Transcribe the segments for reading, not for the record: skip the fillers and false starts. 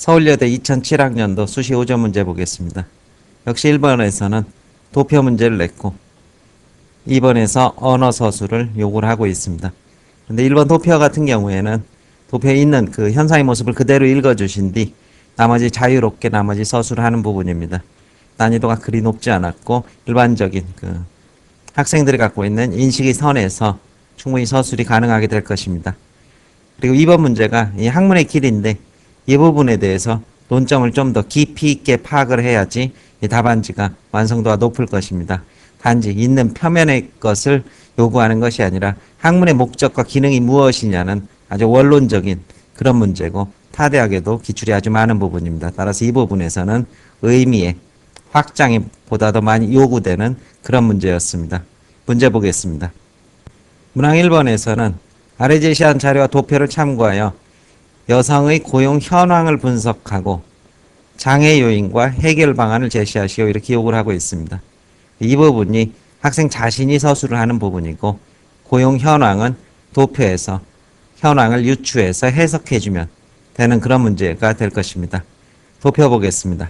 서울여대 2007학년도 수시 5점 문제 보겠습니다. 역시 1번에서는 도표 문제를 냈고 2번에서 언어 서술을 요구를 하고 있습니다. 그런데 1번 도표 같은 경우에는 도표에 있는 그 현상의 모습을 그대로 읽어주신 뒤 나머지 자유롭게 나머지 서술을 하는 부분입니다. 난이도가 그리 높지 않았고 일반적인 그 학생들이 갖고 있는 인식의 선에서 충분히 서술이 가능하게 될 것입니다. 그리고 2번 문제가 이 학문의 길인데 이 부분에 대해서 논점을 좀 더 깊이 있게 파악을 해야지 이 답안지가 완성도가 높을 것입니다. 단지 있는 표면의 것을 요구하는 것이 아니라 학문의 목적과 기능이 무엇이냐는 아주 원론적인 그런 문제고 타대학에도 기출이 아주 많은 부분입니다. 따라서 이 부분에서는 의미의 확장이 보다 더 많이 요구되는 그런 문제였습니다. 문제 보겠습니다. 문항 1번에서는 아래 제시한 자료와 도표를 참고하여 여성의 고용 현황을 분석하고 장애 요인과 해결 방안을 제시하시오 이렇게 요구를 하고 있습니다. 이 부분이 학생 자신이 서술을 하는 부분이고 고용 현황은 도표에서 현황을 유추해서 해석해주면 되는 그런 문제가 될 것입니다. 도표 보겠습니다.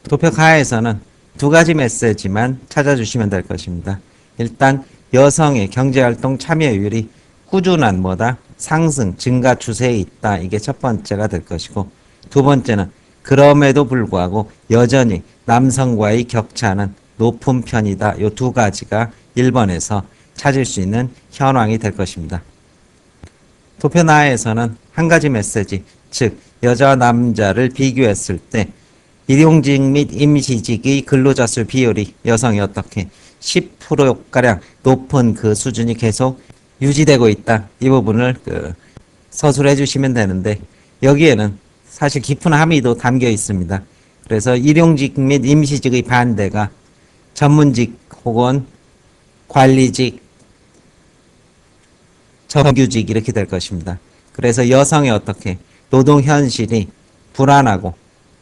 도표 가에서는 두 가지 메시지만 찾아주시면 될 것입니다. 일단 여성의 경제활동 참여율이 꾸준한 뭐다? 상승, 증가 추세에 있다. 이게 첫 번째가 될 것이고 두 번째는 그럼에도 불구하고 여전히 남성과의 격차는 높은 편이다. 이 두 가지가 1번에서 찾을 수 있는 현황이 될 것입니다. 도표 나에서는 한 가지 메시지, 즉 여자와 남자를 비교했을 때 일용직 및 임시직의 근로자 수 비율이 여성이 어떻게 10%가량 높은 그 수준이 계속 유지되고 있다. 이 부분을 서술해 주시면 되는데 여기에는 사실 깊은 함의도 담겨 있습니다. 그래서 일용직 및 임시직의 반대가 전문직 혹은 관리직, 정규직 이렇게 될 것입니다. 그래서 여성의 어떻게 노동 현실이 불안하고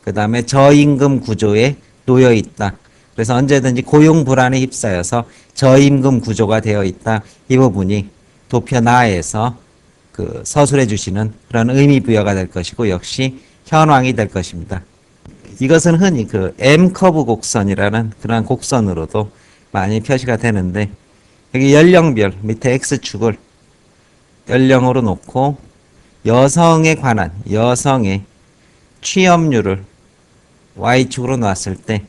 그 다음에 저임금 구조에 놓여 있다. 그래서 언제든지 고용 불안에 휩싸여서 저임금 구조가 되어 있다. 이 부분이 도표 나에서 그 서술해 주시는 그런 의미 부여가 될 것이고 역시 현황이 될 것입니다. 이것은 흔히 그 M커브 곡선이라는 그런 곡선으로도 많이 표시가 되는데 여기 연령별 밑에 X축을 연령으로 놓고 여성에 관한 여성의 취업률을 Y축으로 놨을 때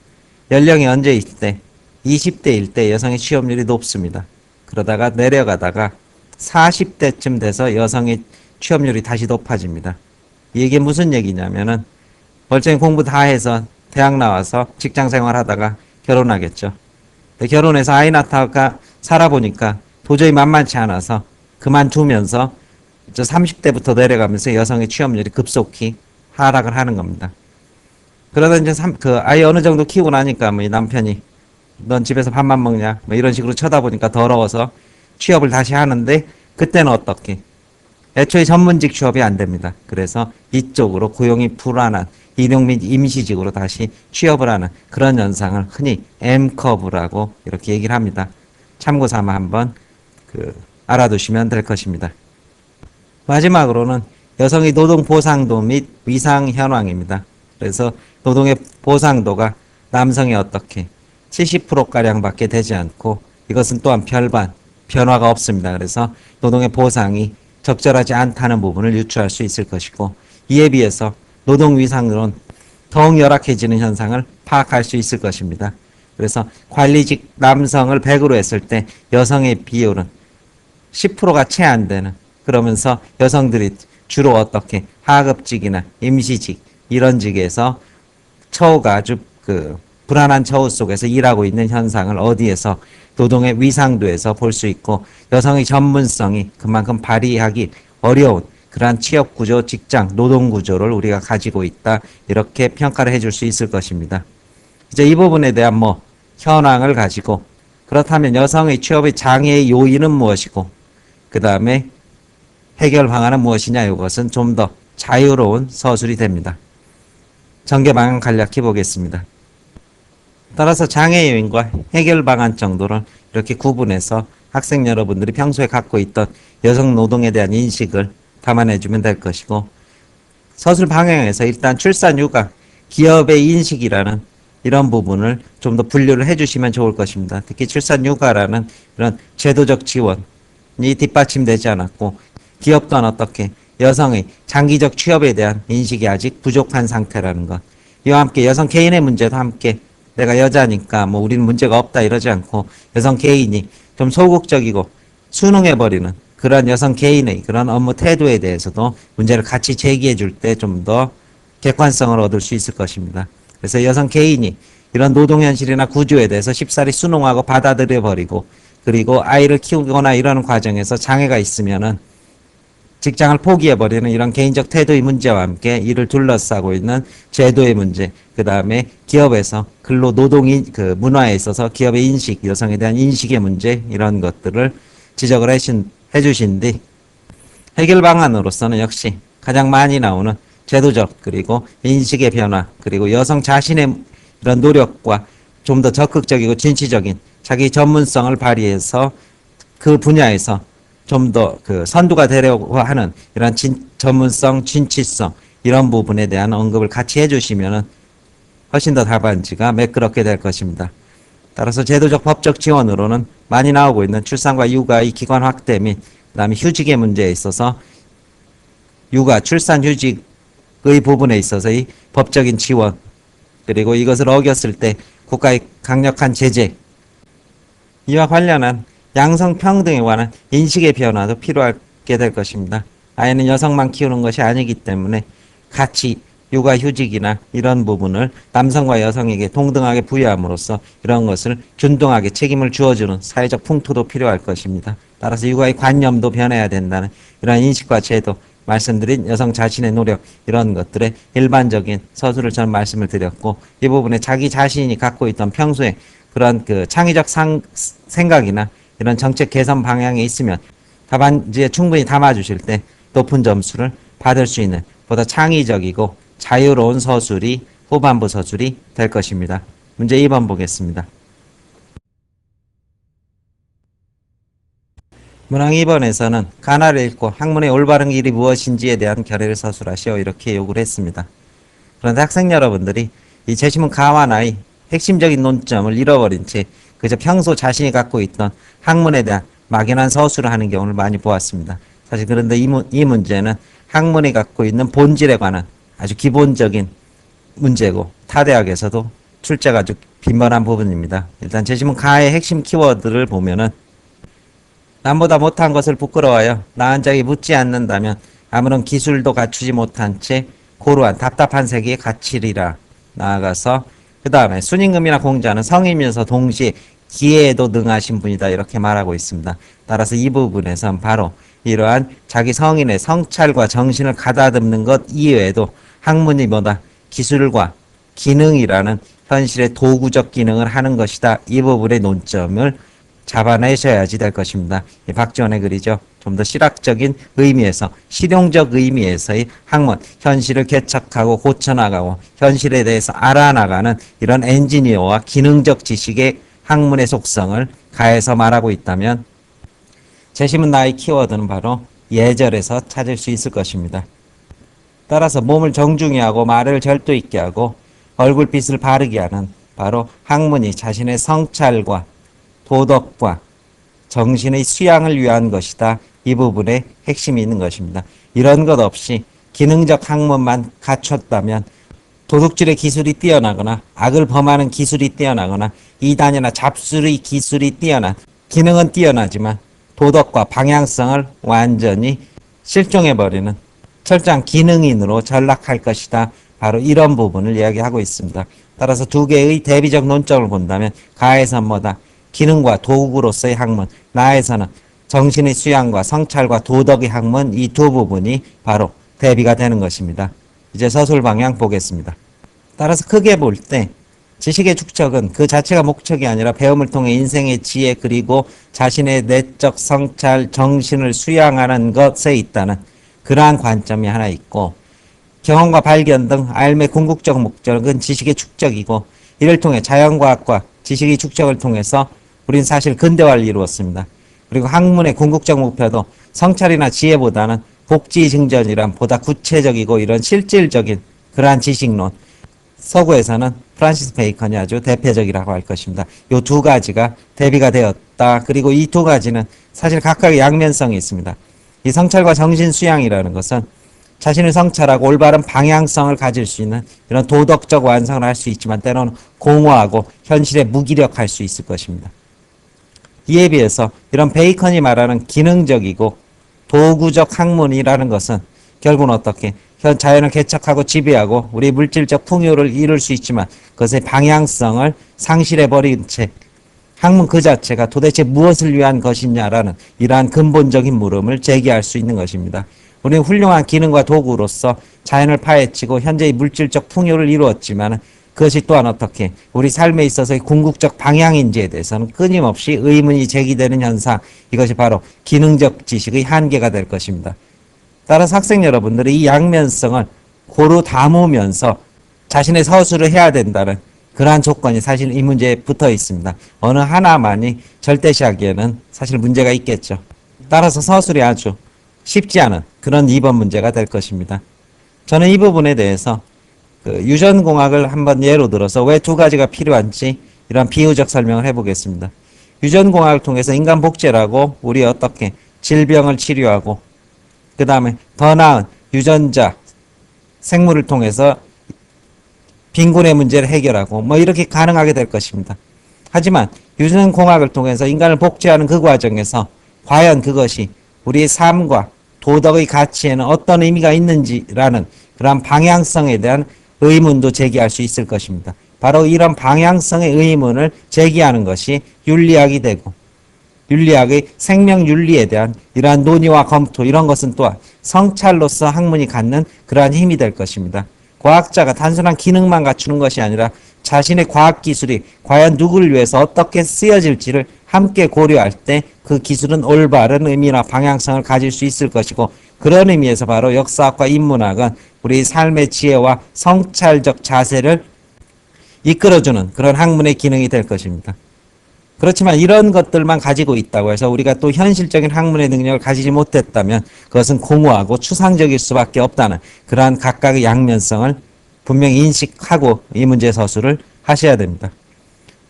연령이 언제일 때 20대일 때 여성의 취업률이 높습니다. 그러다가 내려가다가 40대쯤 돼서 여성의 취업률이 다시 높아집니다. 이게 무슨 얘기냐면은 멀쩡히 공부 다 해서 대학 나와서 직장 생활하다가 결혼하겠죠. 결혼해서 아이 낳다가 살아보니까 도저히 만만치 않아서 그만두면서 30대부터 내려가면서 여성의 취업률이 급속히 하락을 하는 겁니다. 그러다 이제 아이 어느 정도 키우고 나니까 뭐 이 남편이 넌 집에서 밥만 먹냐 뭐 이런 식으로 쳐다보니까 더러워서 취업을 다시 하는데 그때는 어떻게? 애초에 전문직 취업이 안 됩니다. 그래서 이쪽으로 고용이 불안한 일용 및 임시직으로 다시 취업을 하는 그런 현상을 흔히 M커브라고 이렇게 얘기를 합니다. 참고 삼아 한번 알아두시면 될 것입니다. 마지막으로는 여성의 노동 보상도 및 위상 현황입니다. 그래서 노동의 보상도가 남성이 어떻게 70%가량 밖에 되지 않고 이것은 또한 별반 변화가 없습니다. 그래서 노동의 보상이 적절하지 않다는 부분을 유추할 수 있을 것이고 이에 비해서 노동 위상으로는 더욱 열악해지는 현상을 파악할 수 있을 것입니다. 그래서 관리직 남성을 100으로 했을 때 여성의 비율은 10%가 채 안 되는 그러면서 여성들이 주로 어떻게 하급직이나 임시직 이런 직에서 처우가 아주 불안한 처우 속에서 일하고 있는 현상을 어디에서 노동의 위상도에서 볼 수 있고 여성의 전문성이 그만큼 발휘하기 어려운 그러한 취업구조, 직장, 노동구조를 우리가 가지고 있다. 이렇게 평가를 해줄 수 있을 것입니다. 이제 이 부분에 대한 현황을 가지고 그렇다면 여성의 취업의 장애의 요인은 무엇이고 그 다음에 해결 방안은 무엇이냐 이것은 좀 더 자유로운 서술이 됩니다. 전개 방안 간략히 보겠습니다. 따라서 장애 요인과 해결 방안 정도를 이렇게 구분해서 학생 여러분들이 평소에 갖고 있던 여성 노동에 대한 인식을 담아내주면 될 것이고 서술 방향에서 일단 출산 육아, 기업의 인식이라는 이런 부분을 좀 더 분류를 해주시면 좋을 것입니다. 특히 출산 육아라는 이런 제도적 지원이 뒷받침되지 않았고 기업 또한 어떻게 여성의 장기적 취업에 대한 인식이 아직 부족한 상태라는 것. 이와 함께 여성 개인의 문제도 함께 내가 여자니까 뭐 우리는 문제가 없다 이러지 않고 여성 개인이 좀 소극적이고 순응해버리는 그런 여성 개인의 그런 업무 태도에 대해서도 문제를 같이 제기해 줄 때 좀 더 객관성을 얻을 수 있을 것입니다. 그래서 여성 개인이 이런 노동 현실이나 구조에 대해서 쉽사리 순응하고 받아들여 버리고 그리고 아이를 키우거나 이러는 과정에서 장애가 있으면은 직장을 포기해버리는 이런 개인적 태도의 문제와 함께 이를 둘러싸고 있는 제도의 문제, 그 다음에 기업에서 근로 노동인 그 문화에 있어서 기업의 인식, 여성에 대한 인식의 문제 이런 것들을 지적을 해주신 뒤 해결 방안으로서는 역시 가장 많이 나오는 제도적 그리고 인식의 변화 그리고 여성 자신의 이런 노력과 좀 더 적극적이고 진취적인 자기 전문성을 발휘해서 그 분야에서 좀 더 그 선두가 되려고 하는 이런 전문성, 진취성 이런 부분에 대한 언급을 같이 해주시면은 훨씬 더 답안지가 매끄럽게 될 것입니다. 따라서 제도적 법적 지원으로는 많이 나오고 있는 출산과 육아의 기관 확대 및 그다음에 휴직의 문제에 있어서 육아, 출산 휴직의 부분에 있어서의 법적인 지원 그리고 이것을 어겼을 때 국가의 강력한 제재 이와 관련한 양성평등에 관한 인식의 변화도 필요하게 될 것입니다. 아이는 여성만 키우는 것이 아니기 때문에 같이 육아휴직이나 이런 부분을 남성과 여성에게 동등하게 부여함으로써 이런 것을 균등하게 책임을 주어주는 사회적 풍토도 필요할 것입니다. 따라서 육아의 관념도 변해야 된다는 이런 인식과 제도, 말씀드린 여성 자신의 노력 이런 것들의 일반적인 서술을 저는 말씀을 드렸고 이 부분에 자기 자신이 갖고 있던 평소에 그런 그 창의적 생각이나 이런 정책 개선 방향이 있으면 답안지에 충분히 담아주실 때 높은 점수를 받을 수 있는 보다 창의적이고 자유로운 서술이 후반부 서술이 될 것입니다. 문제 2번 보겠습니다. 문항 2번에서는 가나를 읽고 학문의 올바른 길이 무엇인지에 대한 결의를 서술하시오 이렇게 요구를 했습니다. 그런데 학생 여러분들이 이 제시문 가와 나의 핵심적인 논점을 잃어버린 채 그저 평소 자신이 갖고 있던 학문에 대한 막연한 서술을 하는 경우를 많이 보았습니다. 사실 그런데 이 문제는 학문이 갖고 있는 본질에 관한 아주 기본적인 문제고 타 대학에서도 출제가 아주 빈번한 부분입니다. 일단 제시문 가의 핵심 키워드를 보면은 남보다 못한 것을 부끄러워하여 나은 자에게 묻지 않는다면 아무런 기술도 갖추지 못한 채 고루한 답답한 세계에 갇히리라. 나아가서 그 다음에 순임금이나 공자는 성이면서 동시에 기회에도 능하신 분이다 이렇게 말하고 있습니다. 따라서 이 부분에선 바로 이러한 자기 성인의 성찰과 정신을 가다듬는 것 이외에도 학문이 뭐다? 기술과 기능이라는 현실의 도구적 기능을 하는 것이다. 이 부분의 논점을 잡아내셔야지 될 것입니다. 박지원의 글이죠. 좀 더 실학적인 의미에서 실용적 의미에서의 학문, 현실을 개척하고 고쳐나가고 현실에 대해서 알아나가는 이런 엔지니어와 기능적 지식의 학문의 속성을 가해서 말하고 있다면 제시문 나의 키워드는 바로 예절에서 찾을 수 있을 것입니다. 따라서 몸을 정중히 하고 말을 절도 있게 하고 얼굴빛을 바르게 하는 바로 학문이 자신의 성찰과 도덕과 정신의 수양을 위한 것이다. 이 부분에 핵심이 있는 것입니다. 이런 것 없이 기능적 학문만 갖췄다면 도둑질의 기술이 뛰어나거나 악을 범하는 기술이 뛰어나거나 이단이나 잡술의 기술이 뛰어난 기능은 뛰어나지만 도덕과 방향성을 완전히 실종해버리는 철저한 기능인으로 전락할 것이다. 바로 이런 부분을 이야기하고 있습니다. 따라서 두 개의 대비적 논점을 본다면 가에서 뭐다? 기능과 도구로서의 학문, 나에서는 정신의 수양과 성찰과 도덕의 학문 이 두 부분이 바로 대비가 되는 것입니다. 이제 서술 방향 보겠습니다. 따라서 크게 볼 때 지식의 축적은 그 자체가 목적이 아니라 배움을 통해 인생의 지혜 그리고 자신의 내적 성찰, 정신을 수양하는 것에 있다는 그러한 관점이 하나 있고 경험과 발견 등 삶의 궁극적 목적은 지식의 축적이고 이를 통해 자연과학과 지식의 축적을 통해서 우린 사실 근대화를 이루었습니다. 그리고 학문의 궁극적 목표도 성찰이나 지혜보다는 복지 증전이란 보다 구체적이고 이런 실질적인 그러한 지식론. 서구에서는 프란시스 베이컨이 아주 대표적이라고 할 것입니다. 이 두 가지가 대비가 되었다. 그리고 이 두 가지는 사실 각각의 양면성이 있습니다. 이 성찰과 정신 수양이라는 것은 자신을 성찰하고 올바른 방향성을 가질 수 있는 이런 도덕적 완성을 할 수 있지만 때로는 공허하고 현실에 무기력할 수 있을 것입니다. 이에 비해서 이런 베이컨이 말하는 기능적이고 도구적 학문이라는 것은 결국은 어떻게 자연을 개척하고 지배하고 우리 물질적 풍요를 이룰 수 있지만 그것의 방향성을 상실해버린 채 학문 그 자체가 도대체 무엇을 위한 것이냐라는 이러한 근본적인 물음을 제기할 수 있는 것입니다. 우리는 훌륭한 기능과 도구로서 자연을 파헤치고 현재의 물질적 풍요를 이루었지만 그것이 또한 어떻게 우리 삶에 있어서의 궁극적 방향인지에 대해서는 끊임없이 의문이 제기되는 현상, 이것이 바로 기능적 지식의 한계가 될 것입니다. 따라서 학생 여러분들이 이 양면성을 고루 담으면서 자신의 서술을 해야 된다는 그러한 조건이 사실 이 문제에 붙어 있습니다. 어느 하나만이 절대시하기에는 사실 문제가 있겠죠. 따라서 서술이 아주 쉽지 않은 그런 2번 문제가 될 것입니다. 저는 이 부분에 대해서 유전공학을 한번 예로 들어서 왜 두 가지가 필요한지 이런 비유적 설명을 해보겠습니다. 유전공학을 통해서 인간복제라고 우리 어떻게 질병을 치료하고 그 다음에 더 나은 유전자 생물을 통해서 빈곤의 문제를 해결하고 뭐 이렇게 가능하게 될 것입니다. 하지만 유전공학을 통해서 인간을 복제하는 그 과정에서 과연 그것이 우리의 삶과 도덕의 가치에는 어떤 의미가 있는지라는 그런 방향성에 대한 의문도 제기할 수 있을 것입니다. 바로 이런 방향성의 의문을 제기하는 것이 윤리학이 되고 윤리학의 생명윤리에 대한 이러한 논의와 검토 이런 것은 또한 성찰로서 학문이 갖는 그러한 힘이 될 것입니다. 과학자가 단순한 기능만 갖추는 것이 아니라 자신의 과학기술이 과연 누구를 위해서 어떻게 쓰여질지를 함께 고려할 때 그 기술은 올바른 의미나 방향성을 가질 수 있을 것이고 그런 의미에서 바로 역사학과 인문학은 우리 삶의 지혜와 성찰적 자세를 이끌어주는 그런 학문의 기능이 될 것입니다. 그렇지만 이런 것들만 가지고 있다고 해서 우리가 또 현실적인 학문의 능력을 가지지 못했다면 그것은 공허하고 추상적일 수밖에 없다는 그러한 각각의 양면성을 분명히 인식하고 이 문제 서술을 하셔야 됩니다.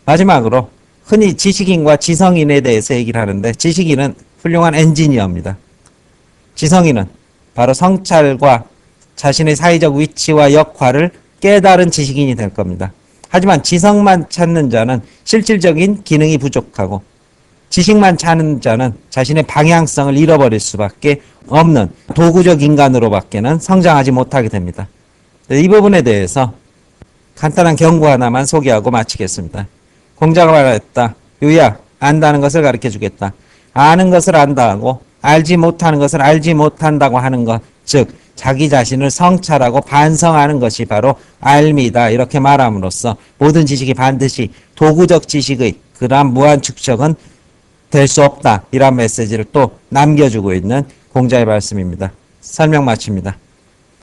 마지막으로 흔히 지식인과 지성인에 대해서 얘기를 하는데 지식인은 훌륭한 엔지니어입니다. 지성인은 바로 성찰과 자신의 사회적 위치와 역할을 깨달은 지식인이 될 겁니다. 하지만 지성만 찾는 자는 실질적인 기능이 부족하고 지식만 찾는 자는 자신의 방향성을 잃어버릴 수밖에 없는 도구적 인간으로밖에는 성장하지 못하게 됩니다. 이 부분에 대해서 간단한 경고 하나만 소개하고 마치겠습니다. 공자가 말했다. 유야, 안다는 것을 가르쳐 주겠다. 아는 것을 안다 하고 알지 못하는 것을 알지 못한다고 하는 것, 즉 자기 자신을 성찰하고 반성하는 것이 바로 알미다. 이렇게 말함으로써 모든 지식이 반드시 도구적 지식의 그러한 무한 축적은 될 수 없다. 이런 메시지를 또 남겨주고 있는 공자의 말씀입니다. 설명 마칩니다.